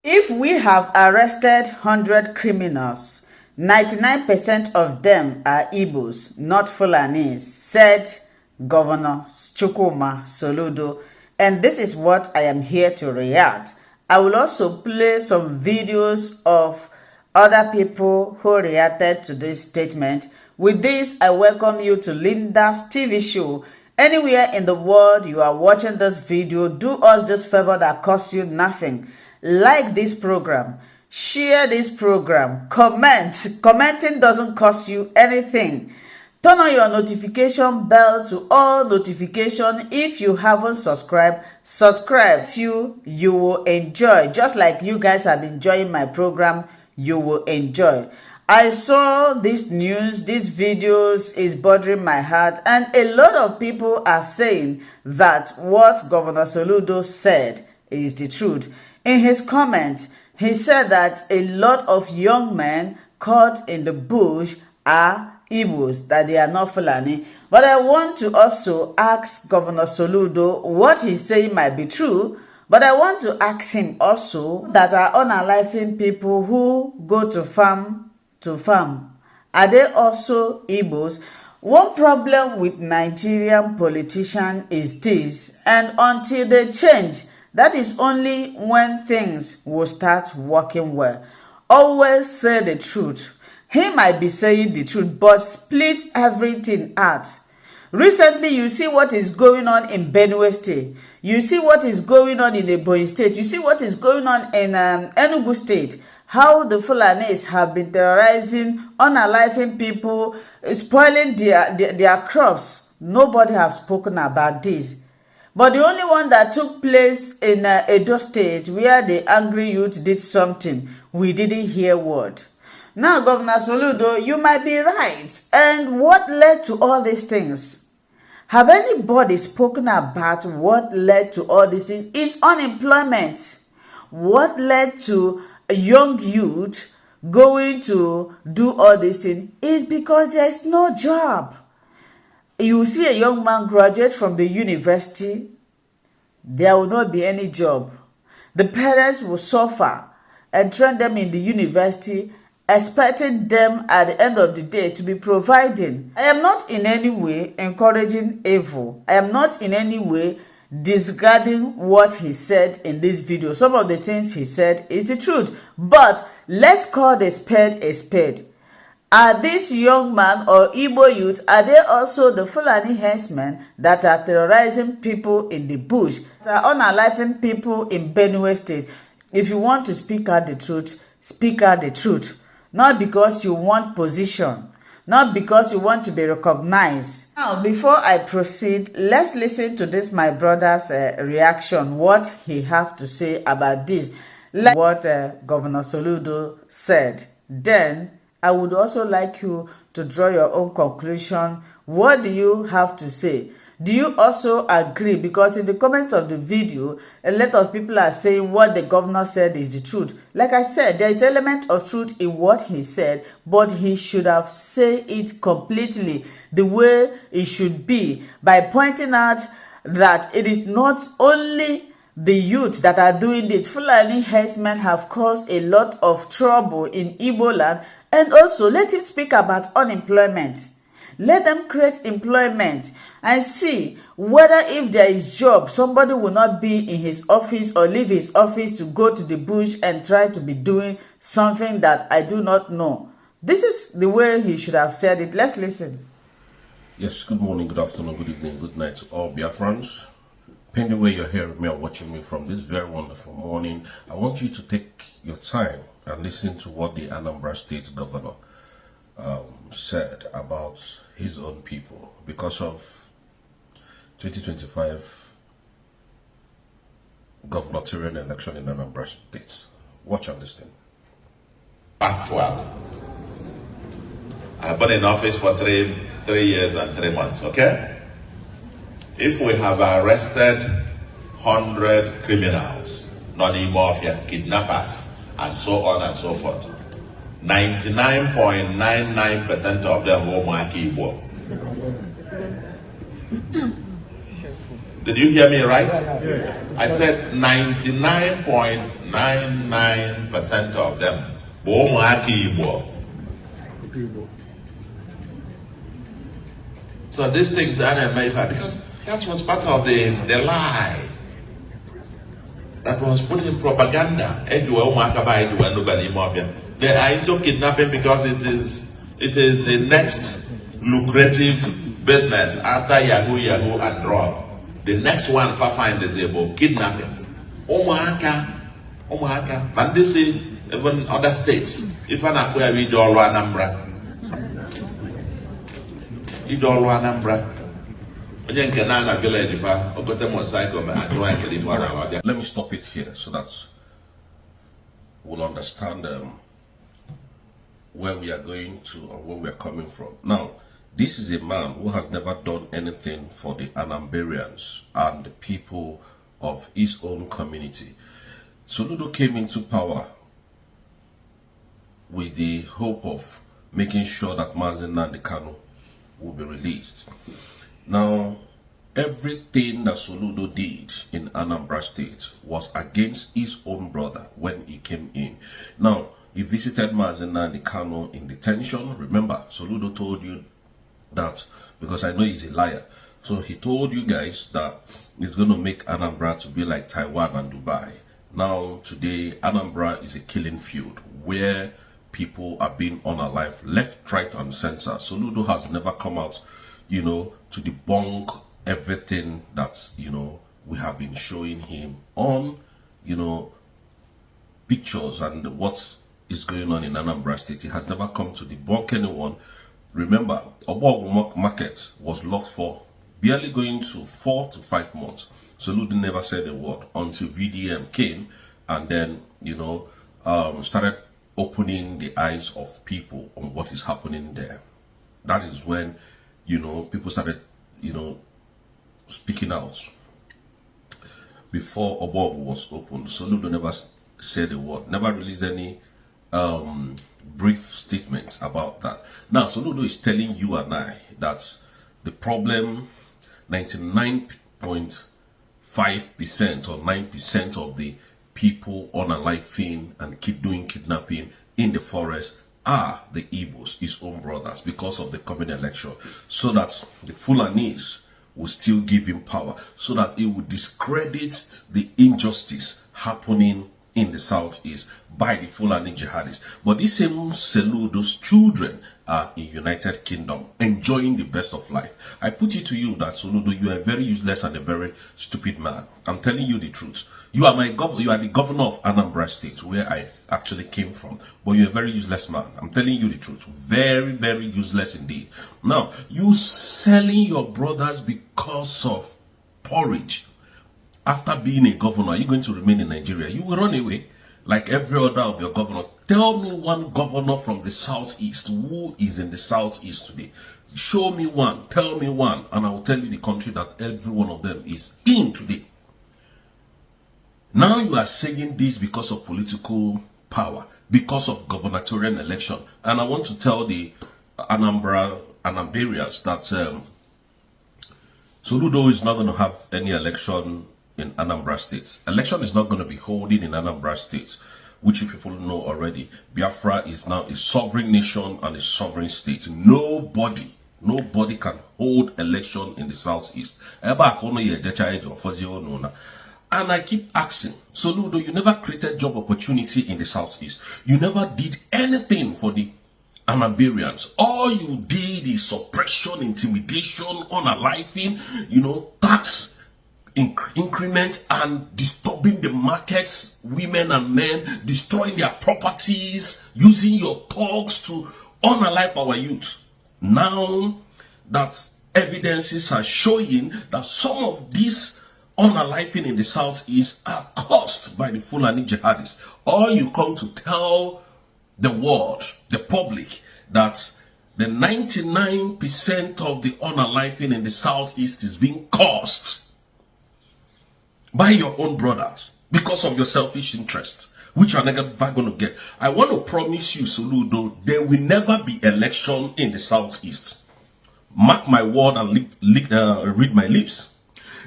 If we have arrested 100 criminals, 99% of them are Igbos, not Fulanis, said Governor Chukwuma Soludo. And this is what I am here to react. I will also play some videos of other people who reacted to this statement. With this, I welcome you to Linda's TV show. Anywhere in the world you are watching this video, do us this favor that costs you nothing. Like this program, share this program, comment. Commenting doesn't cost you anything. Turn on your notification bell to all notification. If you haven't subscribed, subscribe to you will enjoy. Just like you guys have been enjoying my program, you will enjoy. I saw this news, these videos is bothering my heart, and a lot of people are saying that what Governor Soludo said is the truth. In his comment, he said that a lot of young men caught in the bush are Igbos, that they are not Fulani. But I want to also ask Governor Soludo what he's saying might be true, but I want to ask him also that are unaliving people who go to farm, are they also Igbos? One problem with Nigerian politicians is this, and until they change, that is only when things will start working well. Always say the truth. He might be saying the truth, but split everything out. Recently, you see what is going on in Benue State. You see what is going on in Ebonyi State. You see what is going on in Enugu State. How the Fulanis have been terrorizing, unaliving people, spoiling their crops. Nobody has spoken about this. But the only one that took place in Edo State, where the angry youth did something, we didn't hear word. Now, Governor Soludo, you might be right. And what led to all these things? Have anybody spoken about what led to all these things? It's unemployment. What led to a young youth going to do all these things is because there is no job. You see a young man graduate from the university, there will not be any job. The parents will suffer and train them in the university, expecting them at the end of the day to be providing. I am not in any way encouraging evil. I am not in any way disregarding what he said in this video. Some of the things he said is the truth. But let's call the spade a spade. Are this young man or Igbo youth, are they also the Fulani henchmen that are terrorizing people in the bush, that are unaliving people in Benue State? If you want to speak out the truth, speak out the truth. Not because you want position, not because you want to be recognized. Now, before I proceed, let's listen to this, my brother's reaction, what he have to say about this, like what Governor Soludo said. Then, I would also like you to draw your own conclusion. What do you have to say? Do you also agree? Because in the comments of the video, a lot of people are saying what the governor said is the truth. Like I said, there is an element of truth in what he said, but he should have said it completely the way it should be, by pointing out that it is not only the youth that are doing it. Fulani herdsmen have caused a lot of trouble in Igbo land. And also, let him speak about unemployment. Let them create employment and see whether if there is job, somebody will not be in his office or leave his office to go to the bush and try to be doing something that I do not know. This is the way he should have said it. Let's listen. Yes, good morning, good afternoon, good evening, good night to all Biafrans. Depending where you're hearing me or watching me from this very wonderful morning, I want you to take your time and listen to what the Anambra State Governor said about his own people because of 2025 gubernatorial election in Anambra State. Watch and listen. Actual. I've been in office for three years and 3 months, okay? If we have arrested 100 criminals, non-mafia, kidnappers, and so on and so forth, 99.99% of them will mark Igbo. Did you hear me right? I said 99.99% 99% of them. Igbo. So these things are not because that was part of the lie that was put in propaganda. They are into kidnapping because it is the next lucrative business after Yahoo and drug. The next one for find disabled kidnapping. And this is even other states. If an acquire we do all Anambra. Let me stop it here so that we'll understand where we are going to and where we are coming from. Now, this is a man who has never done anything for the Anambarians and the people of his own community. Soludo came into power with the hope of making sure that Mazi Nnamdi Kanu will be released. Now, everything that Soludo did in Anambra State was against his own brother when he came in. Now, he visited Mazi Nnamdi Kanu in detention. Remember, Soludo told you that, because I know he's a liar. So he told you guys that he's going to make Anambra to be like Taiwan and Dubai. Now, today, Anambra is a killing field where people are being unalive, left, right, and center. Soludo has never come out, to debunk everything that, we have been showing him on, pictures and what is going on in Anambra State. He has never come to debunk anyone. Remember, Obog market was locked for barely going to 4 to 5 months. Soludo never said a word until VDM came and then, started opening the eyes of people on what is happening there. That is when, people started, speaking out. Before Obog was opened, Soludo never said a word, never released any brief statements about that. Now, Soludo is telling you and I that the problem, 99.5% or 9% of the people unaliving and doing kidnapping in the forest are the Igbos, his own brothers, because of the coming election, so that the Fulanis will still give him power, so that it will discredit the injustice happening in the southeast by the Fulani jihadists. But these same Soludo's children are in United Kingdom enjoying the best of life. I put it to you that Soludo, you are very useless and a very stupid man. I'm telling you the truth. You are you are the governor of Anambra State, where I actually came from, but you're a very useless man. I'm telling you the truth. Very, very useless indeed. Now, you selling your brothers because of porridge. After being a governor, are you going to remain in Nigeria? You will run away like every other of your governor. Tell me one governor from the southeast who is in the southeast today. Show me one, tell me one, and I will tell you the country that every one of them is in today. Now you are saying this because of political power, because of gubernatorial election. And I want to tell the Anambarians that Soludo is not going to have any election in Anambra State. Election is not going to be holding in Anambra State, which you people know already. Biafra is now a sovereign nation and a sovereign state. Nobody can hold election in the southeast. And I keep asking, Soludo, you never created job opportunity in the southeast. You never did anything for the Anambarians. All you did is suppression, intimidation, unaliving, tax increment and disturbing the markets, women and men, destroying their properties, using your thugs to unalive our youth. Now that evidences are showing that some of these unaliving in the southeast are caused by the Fulani jihadists, or you come to tell the world, the public, that the 99% of the unaliving in the southeast is being caused by your own brothers because of your selfish interests, which are never going to get. I want to promise you, Soludo, there will never be election in the southeast. Mark my word and read my lips.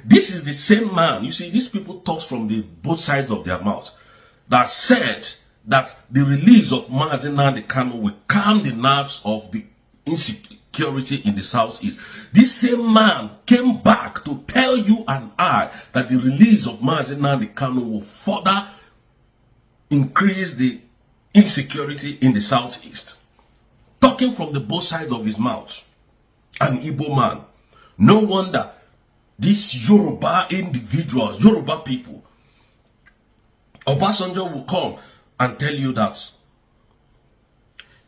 This is the same man. You see, these people talk from the both sides of their mouth. that said that the release of Mazi Nnamdi Kanu will calm the nerves of the insecurity in the southeast. This same man came back to tell you and I that the release of Mazi Nnamdi Kanu will further increase the insecurity in the southeast. Talking from the both sides of his mouth. An Igbo man. No wonder these Yoruba individuals, Yoruba people, Obasanjo will come and tell you that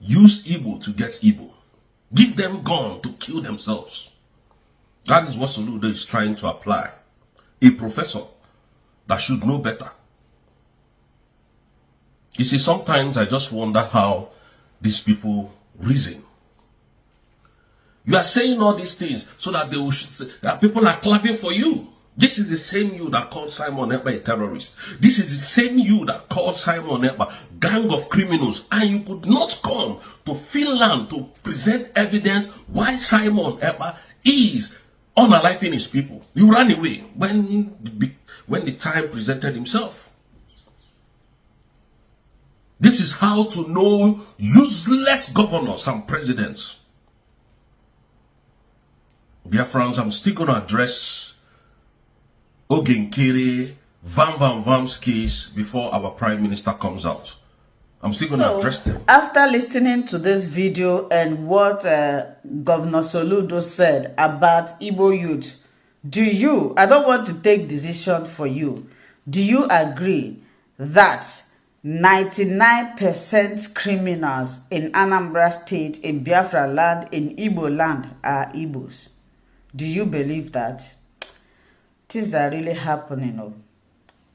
use Igbo to get Igbo. Give them gun to kill themselves. That is what Soludo is trying to apply. A professor that should know better. You see, sometimes I just wonder how these people reason. You are saying all these things so that they will say that people are clapping for you. This is the same you that called Simon Ekpa a terrorist. This is the same you that called Simon Ekpa gang of criminals, and you could not come to Finland to present evidence why Simon Ekpa is unaliving his people. You ran away when the time presented himself. This is how to know useless governors and presidents. Dear friends, I'm still going to address Ogenkere Van Van's case before our Prime Minister comes out. I'm still going to address them. After listening to this video and what Governor Soludo said about Igbo youth, do you, I don't want to take decision for you, do you agree that 99% criminals in Anambra State, in Biafra land, in Igbo land are Igbos? Do you believe that? Things are really happening. Oh.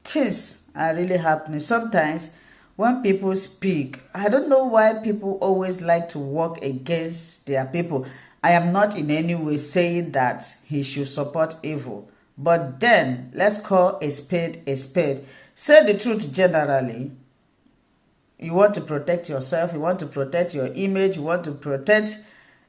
Things are really happening. Sometimes when people speak, I don't know why people always like to work against their people. I am not in any way saying that he should support evil. But then, let's call a spade a spade. Say the truth generally. You want to protect yourself. You want to protect your image. You want to protect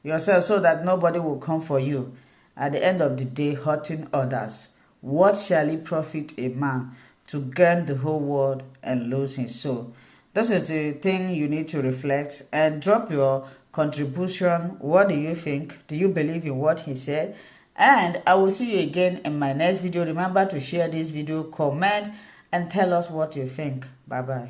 yourself so that nobody will come for you. At the end of the day, hurting others. What shall it profit a man to gain the whole world and lose his soul? This is the thing you need to reflect and drop your contribution. What do you think? Do you believe in what he said? And I will see you again in my next video. Remember to share this video, comment, and tell us what you think. Bye-bye.